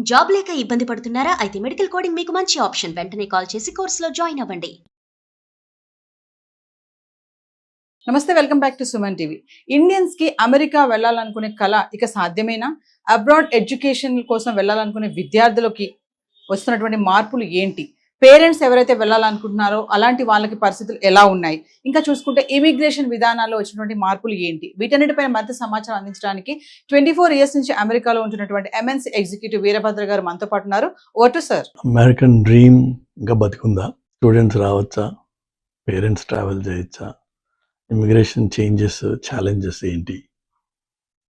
Job లేక ఇబ్బంది పడుతున్నారా? అయితే మెడికల్ కోడింగ్ మీకు మంచి ఆప్షన్. వెంటనే కాల్ చేసి కోర్సులో జాయిన్ అవ్వండి. నమస్తే, welcome back to Suman TV. Indians కి అమెరికా వెళ్ళాలనుకునే కళ ఇక సాధ్యమేనా? అబ్రాడ్ ఎడ్యుకేషన్ కోసం వెళ్ళాలనుకునే విద్యార్థులకి వస్తున్నటువంటి మార్పులు ఏంటి? పేరెంట్స్ ఎవరైతే వెళ్ళాలనుకుంటున్నారో అలాంటి వాళ్ళకి పరిస్థితులు ఎలా ఉన్నాయి? ఇంకా చూసుకుంటే ఇమిగ్రేషన్ విధానాల్లో వచ్చినటువంటి మార్పులు ఏంటి? వీటన్నిటిపైన మరింత సమాచారం అందించడానికి 24 ఇయర్స్ నుంచి అమెరికాలో ఉంటున్నటువంటి MNC ఎగ్జిక్యూటివ్ వీరభద్ర గారు మనతో పాటు ఉన్నారు. Vote sir. అమెరికన్ డ్రీమ్ ఇంకా బతికుందా? స్టూడెంట్స్ రావచ్చా? పేరెంట్స్ ట్రావెల్ చేయొచ్చా? ఇమిగ్రేషన్ చేంజెస్, ఛాలెంజెస్ ఏంటి?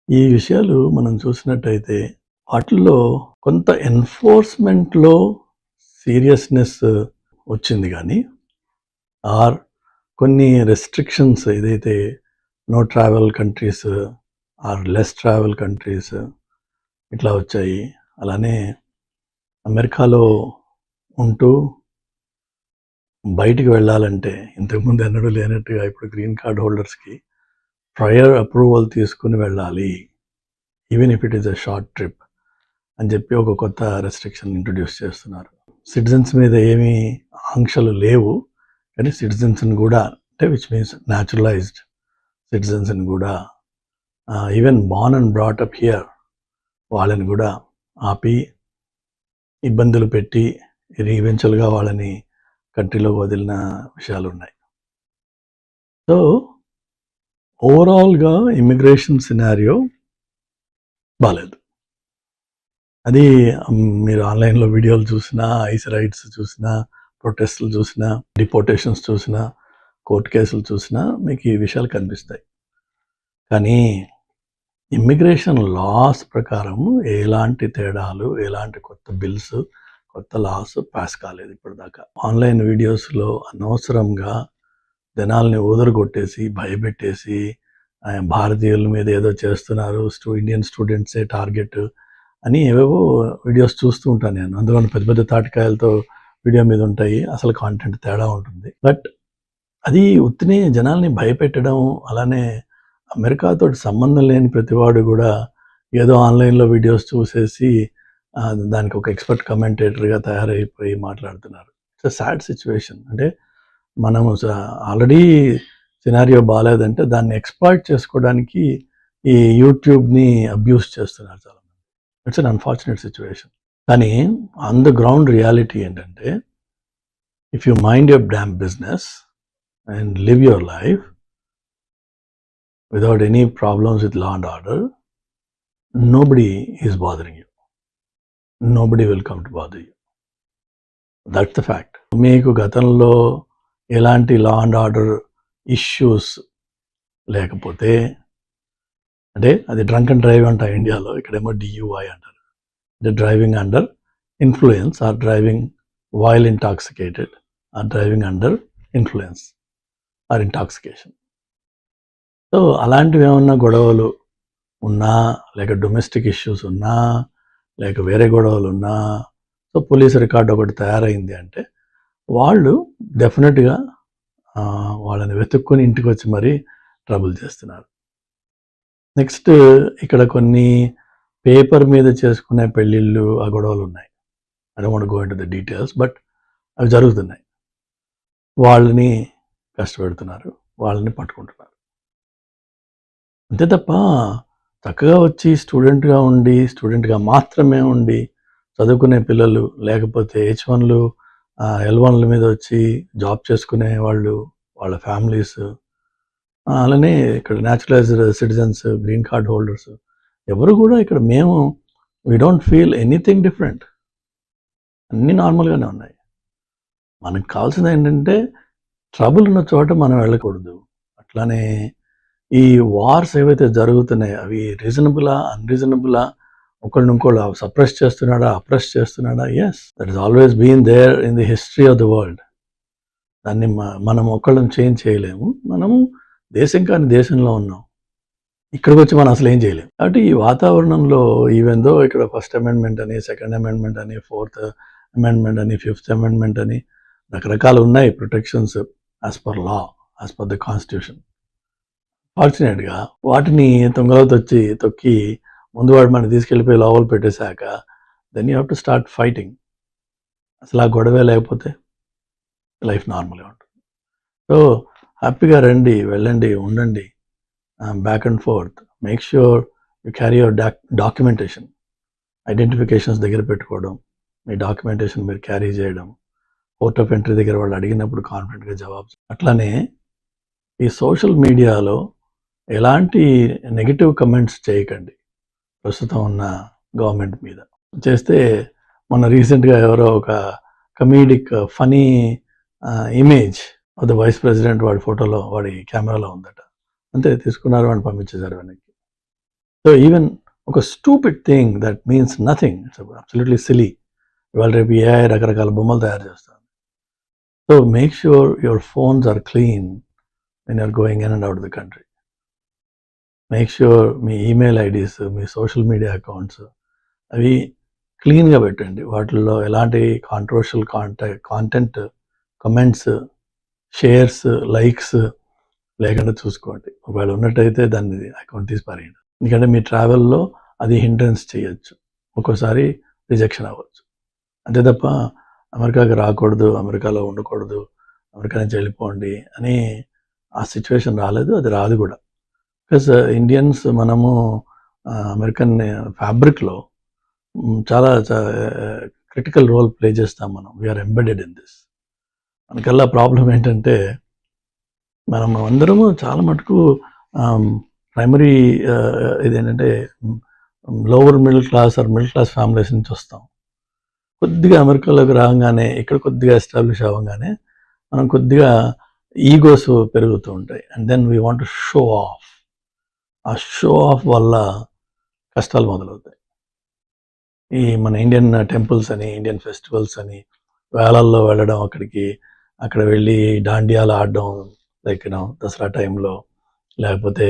ఈ విషయాలు మనం చూసినట్టయితే వాటిల్లో కొంత ఎన్ఫోర్స్మెంట్లో సీరియస్నెస్ వచ్చింది, కానీ ఆర్ కొన్ని రెస్ట్రిక్షన్స్ ఏదైతే no travel countries or less travel countries ఇట్లా వచ్చాయి. అలానే అమెరికాలో ఉంటూ బయటికి వెళ్ళాలంటే ఇంతకుముందు ఎన్నడూ లేనట్టుగా ఇప్పుడు గ్రీన్ కార్డ్ హోల్డర్స్కి ప్రయర్ అప్రూవల్ తీసుకుని వెళ్ళాలి, even if it is a short trip అని చెప్పి ఒక కొత్త రెస్ట్రిక్షన్ ఇంట్రొడ్యూస్ చేస్తున్నారు. సిటిజన్స్ మీద ఏమీ ఆంక్షలు లేవు, కానీ సిటిజన్స్ని కూడా, అంటే విచ్ మీన్స్ న్యాచురలైజ్డ్ సిటిజన్స్ని కూడా, even born and brought up here వాళ్ళని కూడా ఆపి ఇబ్బందులు పెట్టి ఈవెన్చువల్గా వాళ్ళని కంట్రీలోకి వదిలిన విషయాలు ఉన్నాయి. సో ఓవరాల్గా ఇమిగ్రేషన్ సినారియో బాగాలేదు. అది మీరు ఆన్లైన్లో వీడియోలు చూసినా, ఐస్ రైట్స్ చూసినా, ప్రొటెస్ట్లు చూసినా, డిపోర్టేషన్స్ చూసినా, కోర్టు కేసులు చూసినా మీకు ఈ విషయాలు కనిపిస్తాయి. కానీ ఇమ్మిగ్రేషన్ లాస్ ప్రకారం ఎలాంటి తేడాలు, ఎలాంటి కొత్త బిల్స్, కొత్త లాస్ పాస్ కాలేదు ఇప్పటిదాకా. ఆన్లైన్ వీడియోస్లో అనవసరంగా జనాల్ని ఊదరగొట్టేసి భయపెట్టేసి భారతీయుల మీద ఏదో చేస్తున్నారు, ఇండియన్ స్టూడెంట్సే టార్గెట్ అని ఏవేవో వీడియోస్ చూస్తూ ఉంటాను నేను. అందులో పెద్ద పెద్ద తాటికాయలతో వీడియో మీద ఉంటాయి, అసలు కాంటెంట్ తేడా ఉంటుంది. బట్ అది ఉత్తినే జనాల్ని భయపెట్టడం. అలానే అమెరికాతో సంబంధం లేని ప్రతివాడు కూడా ఏదో ఆన్లైన్లో వీడియోస్ చూసేసి దానికి ఒక ఎక్స్పర్ట్ కమెంటేటర్గా తయారైపోయి మాట్లాడుతున్నారు. It's a sad situation. అంటే మనము ఆల్రెడీ సినారియో బాగాలేదంటే దాన్ని ఎక్స్ప్లాయిట్ చేసుకోవడానికి ఈ యూట్యూబ్ని అబ్యూస్ చేస్తున్నారు చాలా. It's un unfortunate situation. కానీ ఆన్ ద గ్రౌండ్ రియాలిటీ ఏంటంటే, if you mind your damn business and live your life without any problems with law and order, nobody is bothering you. Nobody will come to bother you. That's the fact. మీకు గతంలో ఎలాంటి law and order issues లేకపోతే, అంటే అది drunk and drive అంట ఇండియాలో, ఇక్కడేమో DUI అంటారు, అంటే driving under influence or driving while intoxicated or driving under influence or intoxication. So అలాంటివి ఏమన్నా గొడవలు ఉన్నా, లేక డొమెస్టిక్ ఇష్యూస్ ఉన్నా, లేక వేరే గొడవలు ఉన్నా, సో పోలీస్ రికార్డు ఒకటి తయారైంది అంటే వాళ్ళు డెఫినెట్గా వాళ్ళని వెతుక్కొని ఇంటికి వచ్చి మరీ ట్రబుల్ చేస్తున్నారు. నెక్స్ట్ ఇక్కడ కొన్ని పేపర్ మీద చేసుకునే పెళ్ళిళ్ళు, ఆ గొడవలు ఉన్నాయి. I don't want to go into the details, but అవి జరుగుతున్నాయి. వాళ్ళని కష్టపెడుతున్నారు, వాళ్ళని పట్టుకుంటున్నారు. అంతే తప్ప చక్కగా వచ్చి స్టూడెంట్గా మాత్రమే ఉండి చదువుకునే పిల్లలు, లేకపోతే H1లు L1ల మీద వచ్చి జాబ్ చేసుకునే వాళ్ళు, వాళ్ళ ఫ్యామిలీస్, అలానే ఇక్కడ naturalised citizens, green card holders ఎవరు కూడా ఇక్కడ we don't feel anything different. అన్నీ నార్మల్గానే ఉన్నాయి. మనకు కావాల్సింది ఏంటంటే ట్రబుల్ ఉన్న చోట మనం వెళ్ళకూడదు. అట్లానే ఈ వార్స్ ఏవైతే జరుగుతున్నాయో అవి రీజనబులా, అన్రీజనబులా, ఒకళ్ళని సప్రెస్ చేస్తున్నాడా, అప్రెస్ చేస్తున్నాడా? Yes, that is always been there in the history of the world. దాన్ని మనం ఒకళ్ళని చేంజ్ చేయలేము. మనము దేశం కాని దేశంలో ఉన్నాం, ఇక్కడికి వచ్చి మనం అసలు ఏం చేయలేము. కాబట్టి ఈ వాతావరణంలో ఈవెన్ దో ఇక్కడ ఫస్ట్ అమెండ్మెంట్ అని, సెకండ్ అమెండ్మెంట్ అని, ఫోర్త్ అమెండ్మెంట్ అని, ఫిఫ్త్ అమెండ్మెంట్ అని రకరకాలు ఉన్నాయి protections as per law, as per the constitution. ఫార్చునేట్గా వాటిని తొక్కి ముందు వాడు మనం తీసుకెళ్ళిపోయి లోపల పెట్టేశాక then you have to start fighting. అసలు ఆ గొడవే లేకపోతే లైఫ్ నార్మల్గా ఉంటుంది. సో హ్యాపీగా రండి, వెళ్ళండి, ఉండండి, back and fourth. Make sure you carry your documentation. Identifications దగ్గర పెట్టుకోవడం, మీ డాక్యుమెంటేషన్ మీరు క్యారీ చేయడం, పోర్ట్ ఆఫ్ ఎంట్రీ దగ్గర వాళ్ళు అడిగినప్పుడు కాన్ఫిడెంట్గా జవాబు. అట్లానే ఈ సోషల్ మీడియాలో ఎలాంటి నెగిటివ్ కమెంట్స్ చేయకండి ప్రస్తుతం ఉన్న గవర్నమెంట్ మీద. చేస్తే మొన్న రీసెంట్గా ఎవరో ఒక comedic funny image of the vice president వాడి ఫోటోలో, వాడి కెమెరాలో ఉందట. అంతే, తీసుకున్నారు, వాడిని పంపించేశారు వెనక్కి. సో ఈవెన్ ఒక stupid thing that means nothing, it's absolutely silly. ఇవాళ రేపు ఏఐ రకరకాల బొమ్మలు తయారు చేస్తారు. So make sure your phones are clean when you're going in and out of the country. Make sure మీ ఈమెయిల్ ఐడీస్, మీ social media accounts అవి క్లీన్గా పెట్టండి. వాటిల్లో ఎలాంటి controversial content, comments, shares, likes లేకుండా చూసుకోండి. ఒకవేళ ఉన్నట్టయితే దాన్ని అకౌంట్ తీసి పారేయండి. ఎందుకంటే మీ ట్రావెల్లో అది హిండ్రెన్స్ చేయొచ్చు, ఒక్కోసారి రిజెక్షన్ అవ్వచ్చు. అంతే తప్ప అమెరికాకి రాకూడదు, అమెరికాలో ఉండకూడదు, అమెరికా నుంచి వెళ్ళిపోండి అని ఆ సిచ్యువేషన్ రాలేదు, అది రాదు కూడా. బికాస్ ఇండియన్స్ మనము అమెరికన్ ఫ్యాబ్రిక్లో చాలా క్రిటికల్ రోల్ ప్లే చేస్తాం మనం. We're embedded in this. మనకల్లా ప్రాబ్లం ఏంటంటే మనం అందరము చాలా మటుకు ప్రైమరీ ఇదేంటంటే lower middle class or middle class families నుంచి వస్తాం. కొద్దిగా అమెరికాలోకి రాగానే, ఇక్కడ కొద్దిగా ఎస్టాబ్లిష్ అవ్వగానే మనం కొద్దిగా ఈగోస్ పెరుగుతూ ఉంటాయి. And then we want to show off. ఆ షో ఆఫ్ వల్ల కష్టాలు మొదలవుతాయి. ఈ మన ఇండియన్ టెంపుల్స్ అని, ఇండియన్ ఫెస్టివల్స్ అని వేళల్లో వెళ్ళడం, అక్కడ వెళ్ళి దాండియాలు ఆడడం, లైక్ దసరా టైంలో, లేకపోతే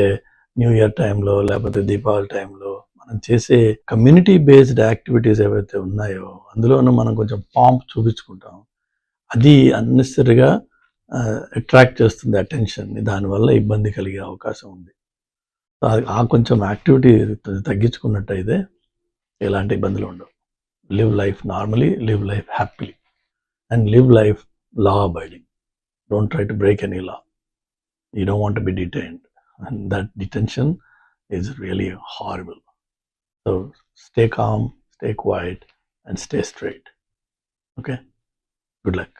న్యూ ఇయర్ టైంలో, లేకపోతే దీపావళి టైంలో మనం చేసే కమ్యూనిటీ బేస్డ్ యాక్టివిటీస్ ఏవైతే ఉన్నాయో అందులోనూ మనం కొంచెం పాంప్ చూపించుకుంటాం. అది అన్నెసరీగా అట్రాక్ట్ చేస్తుంది అటెన్షన్ని. దానివల్ల ఇబ్బంది కలిగే అవకాశం ఉంది. ఆ కొంచెం యాక్టివిటీ తగ్గించుకున్నట్టయితే ఎలాంటి ఇబ్బందులు ఉండవు. Live life normally, live life happily, and live life law abiding. Don't try to break any law. You don't want to be detained, and that detention is really horrible. So stay calm, stay quiet, and stay straight. Okay? Good luck.